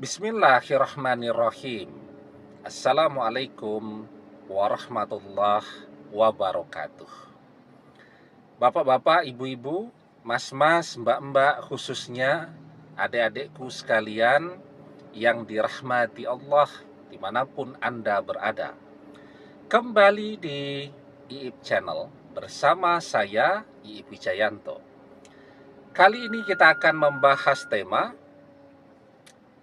Bismillahirrahmanirrahim. Assalamualaikum warahmatullahi wabarakatuh. Bapak-bapak, ibu-ibu, mas-mas, mbak-mbak, khususnya adik-adikku sekalian yang dirahmati Allah dimanapun Anda berada. Kembali di IIP Channel bersama saya, IIP Wijayanto. Kali ini kita akan membahas tema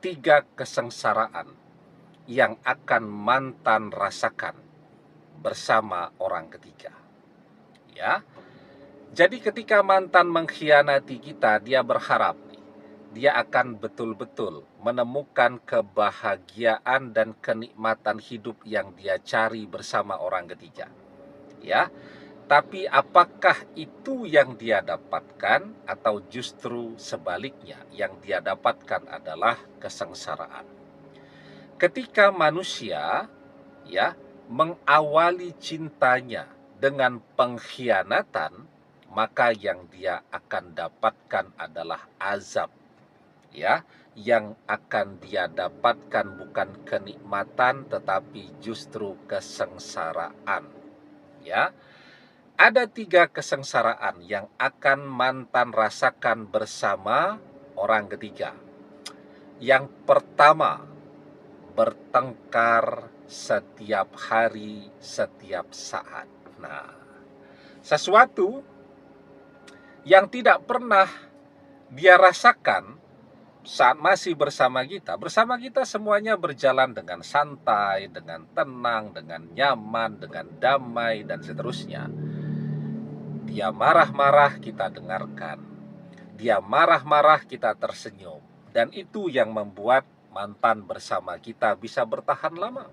3 kesengsaraan yang akan mantan rasakan bersama orang ketiga. Ya. Jadi ketika mantan mengkhianati kita, dia berharap dia akan betul-betul menemukan kebahagiaan dan kenikmatan hidup yang dia cari bersama orang ketiga. Ya. Tapi apakah itu yang dia dapatkan atau justru sebaliknya yang dia dapatkan adalah kesengsaraan? Ketika manusia mengawali cintanya dengan pengkhianatan, maka yang dia akan dapatkan adalah azab. Yang akan dia dapatkan bukan kenikmatan tetapi justru kesengsaraan. Ada 3 kesengsaraan yang akan mantan rasakan bersama orang ketiga. Yang pertama, bertengkar setiap hari, setiap saat. Nah, sesuatu yang tidak pernah dia rasakan saat masih bersama kita. Bersama kita semuanya berjalan dengan santai, dengan tenang, dengan nyaman, dengan damai, dan seterusnya. Dia marah-marah, kita dengarkan. Dia marah-marah, kita tersenyum. Dan itu yang membuat mantan bersama kita bisa bertahan lama.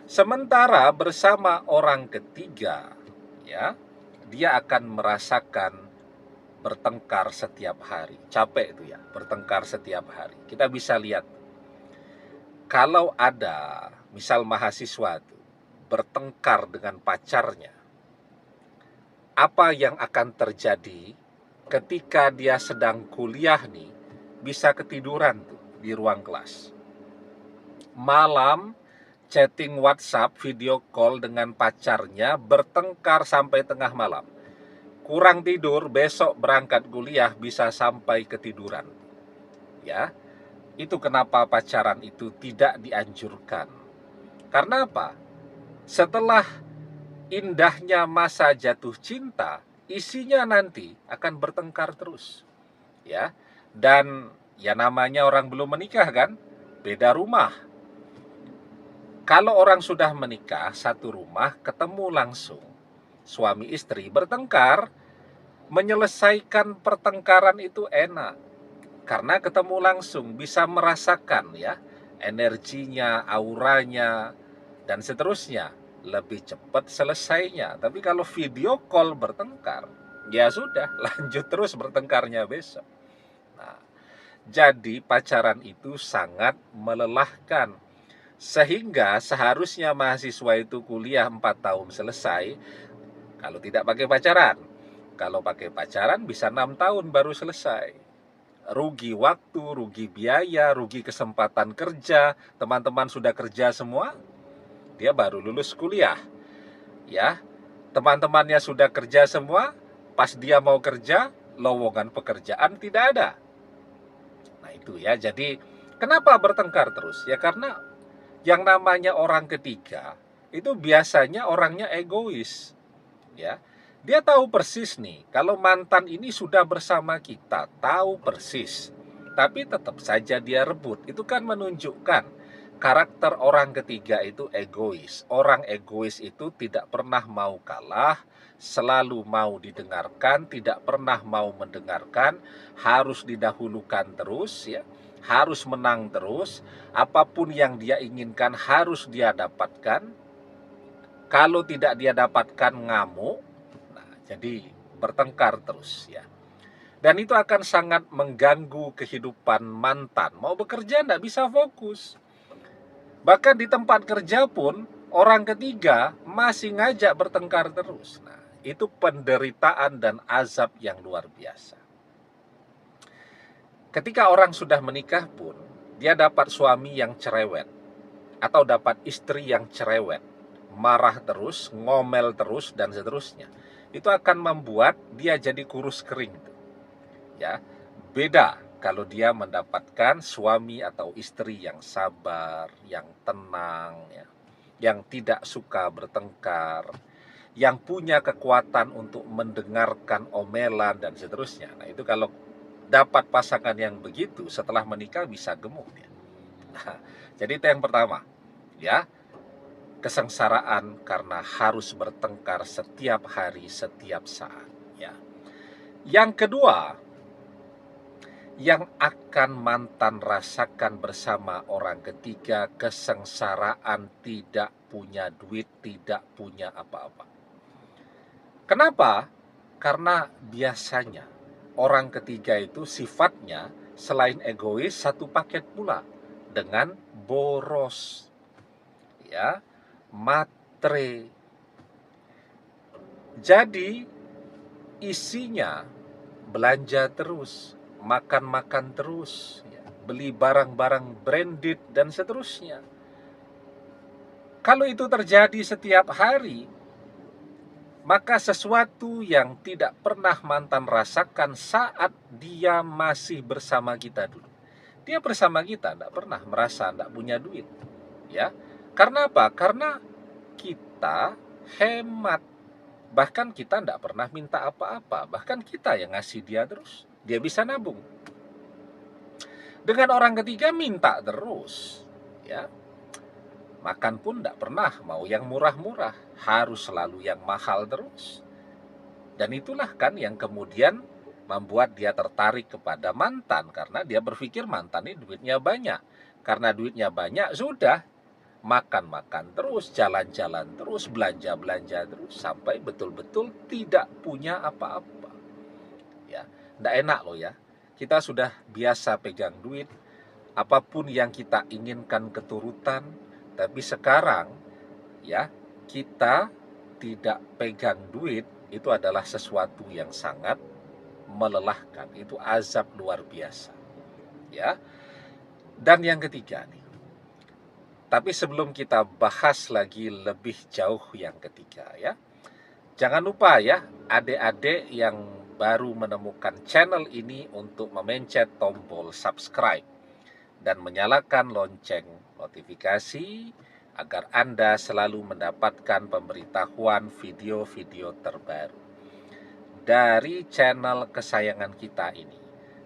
Sementara bersama orang ketiga, dia akan merasakan bertengkar setiap hari. Capek itu ya, bertengkar setiap hari. Kita bisa lihat, kalau ada misal mahasiswa itu bertengkar dengan pacarnya, apa yang akan terjadi ketika dia sedang kuliah nih, bisa ketiduran tuh di ruang kelas. Malam chatting WhatsApp, video call dengan pacarnya, bertengkar sampai tengah malam. Kurang tidur, besok berangkat kuliah bisa sampai ketiduran. Itu kenapa pacaran itu tidak dianjurkan. Karena apa? Setelah indahnya masa jatuh cinta, isinya nanti akan bertengkar terus. Dan namanya orang belum menikah kan, beda rumah. Kalau orang sudah menikah, satu rumah, ketemu langsung, suami istri bertengkar, menyelesaikan pertengkaran itu enak. Karena ketemu langsung, bisa merasakan energinya, auranya, dan seterusnya. Lebih cepat selesainya. Tapi kalau video call bertengkar, ya sudah, lanjut terus bertengkarnya besok. Nah, jadi pacaran itu sangat melelahkan. Sehingga seharusnya mahasiswa itu kuliah 4 tahun selesai kalau tidak pakai pacaran. Kalau pakai pacaran bisa 6 tahun baru selesai. Rugi waktu, rugi biaya, rugi kesempatan kerja. Teman-teman sudah kerja semua, dia baru lulus kuliah. Teman-temannya sudah kerja semua, pas dia mau kerja, lowongan pekerjaan tidak ada. Nah itu jadi kenapa bertengkar terus? Karena yang namanya orang ketiga itu biasanya orangnya egois. Dia tahu persis nih, kalau mantan ini sudah bersama kita, tahu persis, tapi tetap saja dia rebut. Itu kan menunjukkan karakter orang ketiga itu egois. Orang egois itu tidak pernah mau kalah, selalu mau didengarkan, tidak pernah mau mendengarkan, harus didahulukan terus, harus menang terus, apapun yang dia inginkan harus dia dapatkan. Kalau tidak dia dapatkan, ngamuk. Nah, jadi bertengkar terus Dan itu akan sangat mengganggu kehidupan mantan. Mau bekerja tidak bisa fokus. Bahkan di tempat kerja pun orang ketiga masih ngajak bertengkar terus. Nah, itu penderitaan dan azab yang luar biasa. Ketika orang sudah menikah pun, dia dapat suami yang cerewet, atau dapat istri yang cerewet, marah terus, ngomel terus, dan seterusnya. Itu akan membuat dia jadi kurus kering. Ya, beda kalau dia mendapatkan suami atau istri yang sabar, yang tenang, ya, yang tidak suka bertengkar, yang punya kekuatan untuk mendengarkan omelan dan seterusnya. Nah, itu kalau dapat pasangan yang begitu setelah menikah bisa gemuk ya. Nah, jadi itu yang pertama, ya, kesengsaraan karena harus bertengkar setiap hari, setiap saat, ya. Yang kedua, yang akan mantan rasakan bersama orang ketiga, kesengsaraan tidak punya duit, tidak punya apa-apa. Kenapa? Karena biasanya orang ketiga itu sifatnya selain egois, satu paket pula dengan boros, ya, matre. Jadi isinya belanja terus, makan-makan terus, ya, beli barang-barang branded dan seterusnya. Kalau itu terjadi setiap hari, maka sesuatu yang tidak pernah mantan rasakan saat dia masih bersama kita dulu. Dia bersama kita, tidak pernah merasa tidak punya duit, ya. Karena apa? Karena kita hemat. Bahkan kita tidak pernah minta apa-apa. Bahkan kita yang ngasih dia terus. Dia bisa nabung. Dengan orang ketiga minta terus, ya. Makan pun tidak pernah mau yang murah-murah, harus selalu yang mahal terus. Dan itulah kan yang kemudian membuat dia tertarik kepada mantan, karena dia berpikir mantan ini duitnya banyak. Karena duitnya banyak, sudah makan-makan terus, jalan-jalan terus, belanja-belanja terus, sampai betul-betul tidak punya apa-apa. Ya, tidak enak loh ya. Kita sudah biasa pegang duit, apapun yang kita inginkan keturutan, tapi sekarang ya kita tidak pegang duit, itu adalah sesuatu yang sangat melelahkan, itu azab luar biasa, ya. Dan yang ketiga nih, tapi sebelum kita bahas lagi lebih jauh yang ketiga, ya, jangan lupa ya adik-adik yang baru menemukan channel ini untuk memencet tombol subscribe dan menyalakan lonceng notifikasi agar Anda selalu mendapatkan pemberitahuan video-video terbaru dari channel kesayangan kita ini.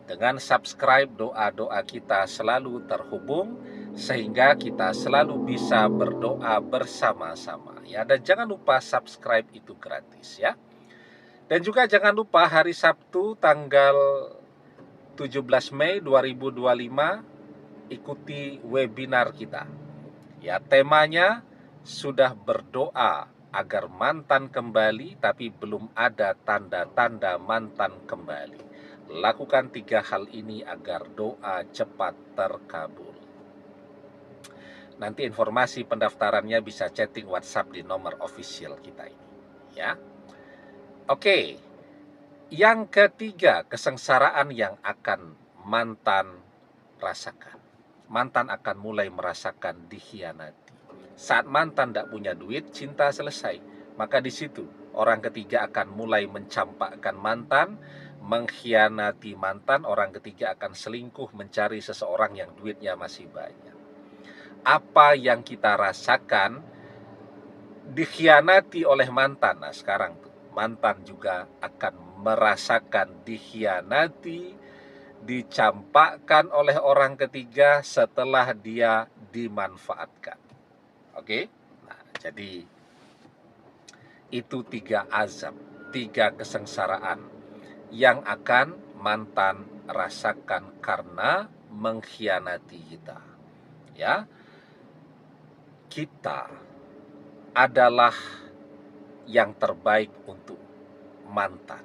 Dengan subscribe, doa-doa kita selalu terhubung sehingga kita selalu bisa berdoa bersama-sama, ya. Dan jangan lupa subscribe itu gratis, ya. Dan juga jangan lupa hari Sabtu tanggal 17 Mei 2025 ikuti webinar kita. Ya, temanya sudah berdoa agar mantan kembali tapi belum ada tanda-tanda mantan kembali. Lakukan 3 hal ini agar doa cepat terkabul. Nanti informasi pendaftarannya bisa chatting WhatsApp di nomor official kita ini, ya. Oke. Yang ketiga, kesengsaraan yang akan mantan rasakan. Mantan akan mulai merasakan dikhianati. Saat mantan tidak punya duit, cinta selesai. Maka di situ orang ketiga akan mulai mencampakkan mantan, mengkhianati mantan. Orang ketiga akan selingkuh mencari seseorang yang duitnya masih banyak. Apa yang kita rasakan dikhianati oleh mantan. Nah, sekarang tuh mantan juga akan merasakan dikhianati, dicampakkan oleh orang ketiga setelah dia dimanfaatkan. Oke? Nah, jadi itu 3 azab, 3 kesengsaraan yang akan mantan rasakan karena mengkhianati kita. Ya. Kita adalah yang terbaik untuk mantan.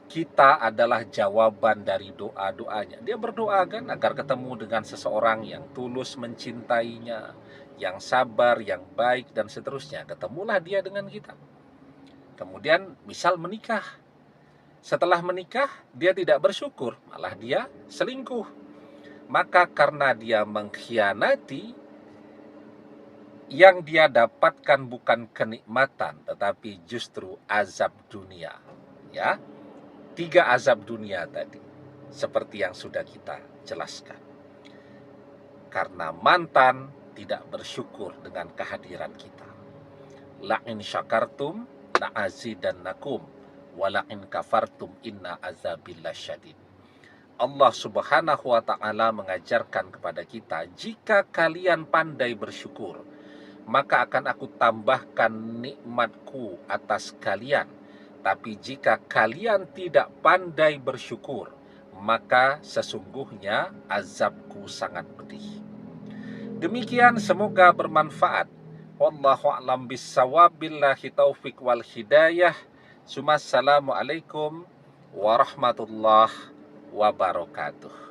Kita adalah jawaban dari doa-doanya. Dia berdoa kan agar ketemu dengan seseorang yang tulus mencintainya, yang sabar, yang baik, dan seterusnya. Ketemulah dia dengan kita. Kemudian misal menikah. Setelah menikah, dia tidak bersyukur, malah dia selingkuh. Maka karena dia mengkhianati, yang dia dapatkan bukan kenikmatan, tetapi justru azab dunia. Ya, 3 azab dunia tadi, seperti yang sudah kita jelaskan. Karena mantan tidak bersyukur dengan kehadiran kita. La'in syakartum la'azidannakum wala'in kafartum inna azabillah syadid. Allah Subhanahu wa ta'ala mengajarkan kepada kita, jika kalian pandai bersyukur, maka akan aku tambahkan nikmatku atas kalian. Tapi jika kalian tidak pandai bersyukur, maka sesungguhnya azabku sangat pedih. Demikian, semoga bermanfaat. Wallahu a'lam bissawab, billahi taufik wal hidayah. Assalamualaikum warahmatullahi wabarakatuh.